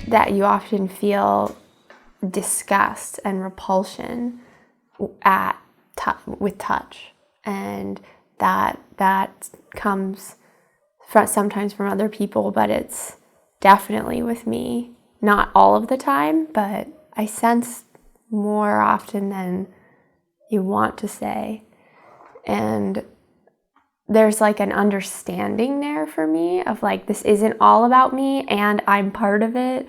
that you often feel disgust and repulsion with touch, and that comes sometimes from other people, but it's definitely with me. Not all of the time, but I sense more often than you want to say. And there's like an understanding there for me of like, this isn't all about me and I'm part of it.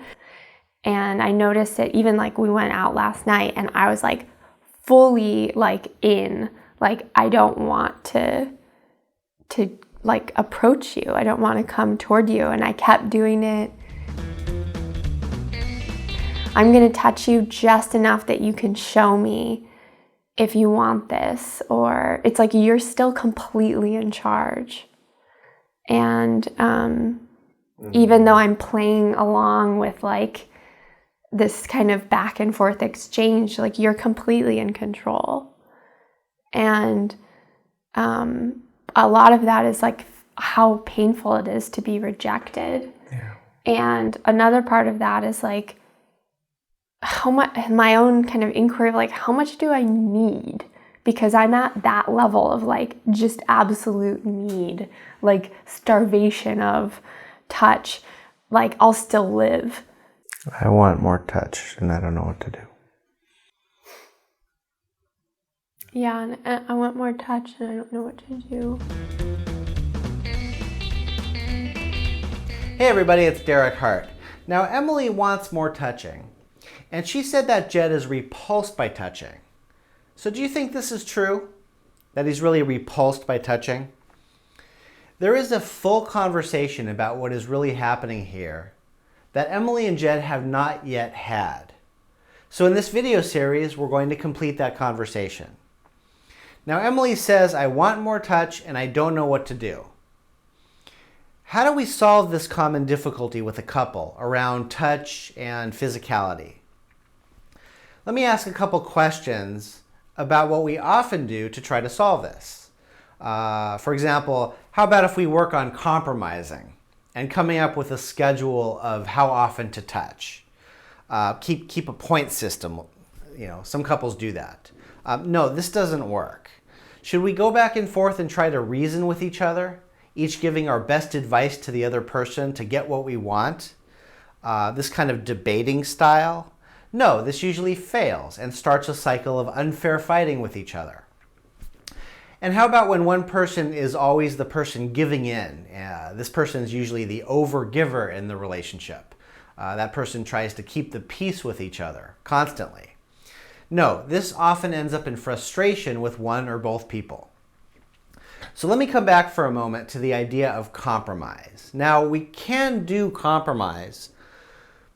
And I noticed it even like we went out last night and I was like fully like in, like I don't want to like approach you. I don't want to come toward you. And I kept doing it. I'm going to touch you just enough that you can show me if you want this, or it's like you're still completely in charge. And even though I'm playing along with like this kind of back and forth exchange, like you're completely in control. And a lot of that is like how painful it is to be rejected. Yeah. And another part of that is like how much, my own kind of inquiry of like, how much do I need? Because I'm at that level of like just absolute need, like starvation of touch, like I'll still live. I want more touch and I don't know what to do. Yeah, and I want more touch and I don't know what to do. Hey everybody, it's Derek Hart. Now Emily wants more touching, and she said that Jed is repulsed by touching. So do you think this is true? That he's really repulsed by touching? There is a full conversation about what is really happening here that Emily and Jed have not yet had. So in this video series, we're going to complete that conversation. Now Emily says, I want more touch and I don't know what to do. How do we solve this common difficulty with a couple around touch and physicality? Let me ask a couple questions about what we often do to try to solve this. For example, how about if we work on compromising and coming up with a schedule of how often to touch? Keep a point system. You know, some couples do that. No, this doesn't work. Should we go back and forth and try to reason with each other, each giving our best advice to the other person to get what we want? This kind of debating style? No, this usually fails and starts a cycle of unfair fighting with each other. And how about when one person is always the person giving in? This person is usually the over-giver in the relationship. That person tries to keep the peace with each other constantly. No, this often ends up in frustration with one or both people. So let me come back for a moment to the idea of compromise. Now, we can do compromise,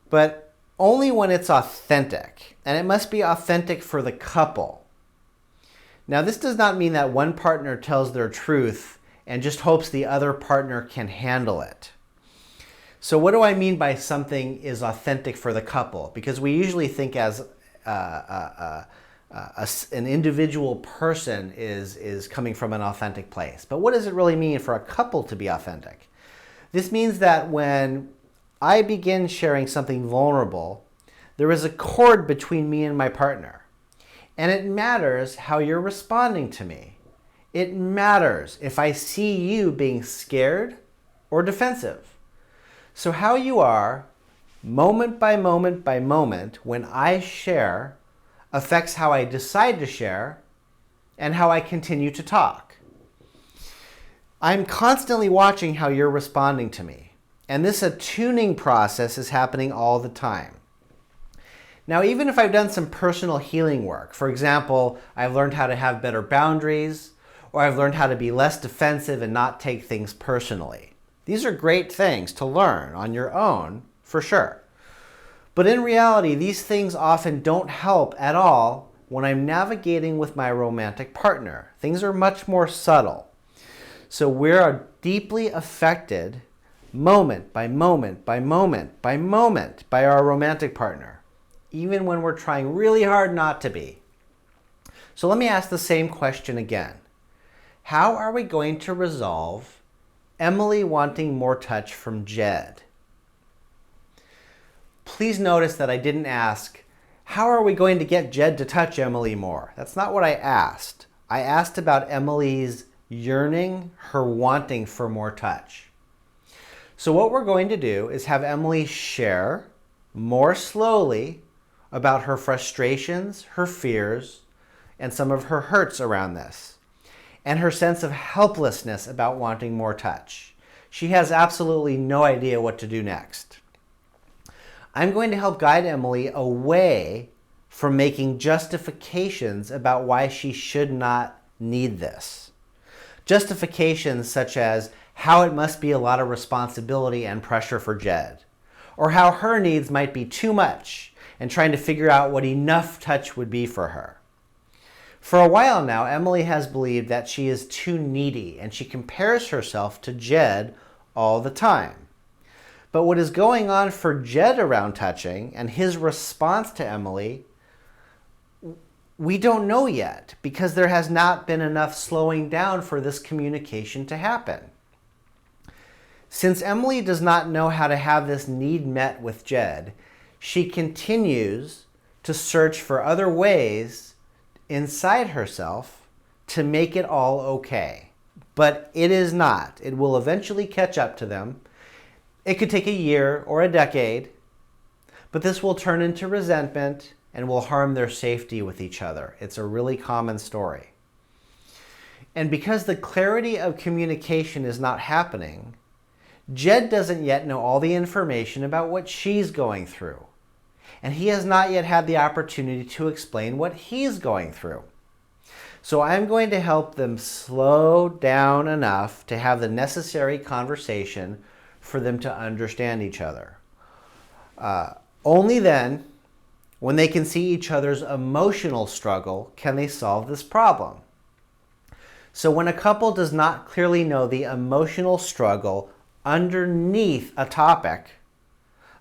but only when it's authentic, and it must be authentic for the couple. Now, this does not mean that one partner tells their truth and just hopes the other partner can handle it. So what do I mean by something is authentic for the couple? Because we usually think as an individual person is coming from an authentic place. But what does it really mean for a couple to be authentic? This means that when I begin sharing something vulnerable, there is a cord between me and my partner. And it matters how you're responding to me. It matters if I see you being scared or defensive. So how you are, moment by moment by moment, when I share, affects how I decide to share and how I continue to talk. I'm constantly watching how you're responding to me. And this attuning process is happening all the time. Now, even if I've done some personal healing work, for example, I've learned how to have better boundaries, or I've learned how to be less defensive and not take things personally. These are great things to learn on your own, for sure. But in reality, these things often don't help at all when I'm navigating with my romantic partner. Things are much more subtle. So we're deeply affected moment by moment by moment by moment by our romantic partner, even when we're trying really hard not to be. So let me ask the same question again. How are we going to resolve Emily wanting more touch from Jed? please notice that I didn't ask, how are we going to get Jed to touch Emily more? That's not what I asked. I asked about Emily's yearning, her wanting for more touch. So what we're going to do is have Emily share more slowly about her frustrations, her fears, and some of her hurts around this, and her sense of helplessness about wanting more touch. She has absolutely no idea what to do next. I'm going to help guide Emily away from making justifications about why she should not need this. Justifications such as how it must be a lot of responsibility and pressure for Jed, or how her needs might be too much and trying to figure out what enough touch would be for her. For a while now, Emily has believed that she is too needy and she compares herself to Jed all the time. But what is going on for Jed around touching and his response to Emily, we don't know yet because there has not been enough slowing down for this communication to happen. Since Emily does not know how to have this need met with Jed, she continues to search for other ways inside herself to make it all okay. But it is not. It will eventually catch up to them. It could take a year or a decade, but this will turn into resentment and will harm their safety with each other. It's a really common story. And because the clarity of communication is not happening, Jed doesn't yet know all the information about what she's going through. And he has not yet had the opportunity to explain what he's going through. So I'm going to help them slow down enough to have the necessary conversation for them to understand each other. Only then, when they can see each other's emotional struggle, can they solve this problem. So when a couple does not clearly know the emotional struggle underneath a topic,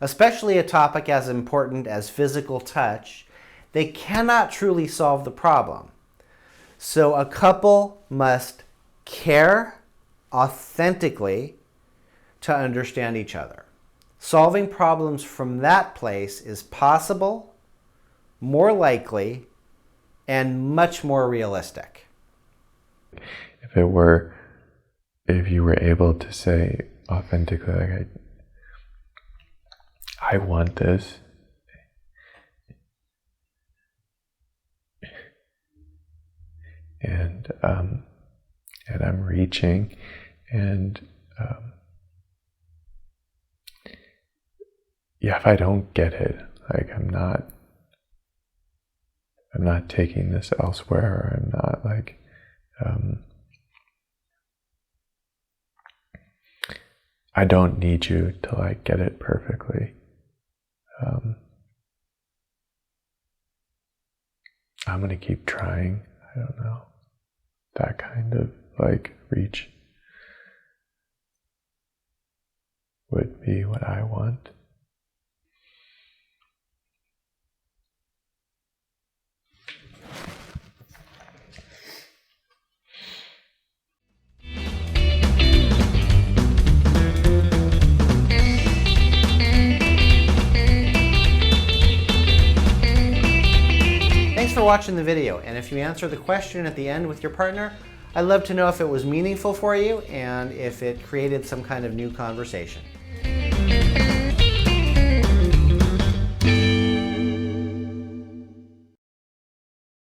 especially a topic as important as physical touch, they cannot truly solve the problem. So a couple must care authentically to understand each other. Solving problems from that place is possible, more likely, and much more realistic. If you were able to say authentically, like, I want this, and I'm reaching, and yeah, if I don't get it, like I'm not taking this elsewhere, or I'm not like I don't need you to like get it perfectly. I'm gonna keep trying. I don't know. That kind of like reach would be what I want. Thanks for watching the video, and if you answer the question at the end with your partner, I'd love to know if it was meaningful for you and if it created some kind of new conversation.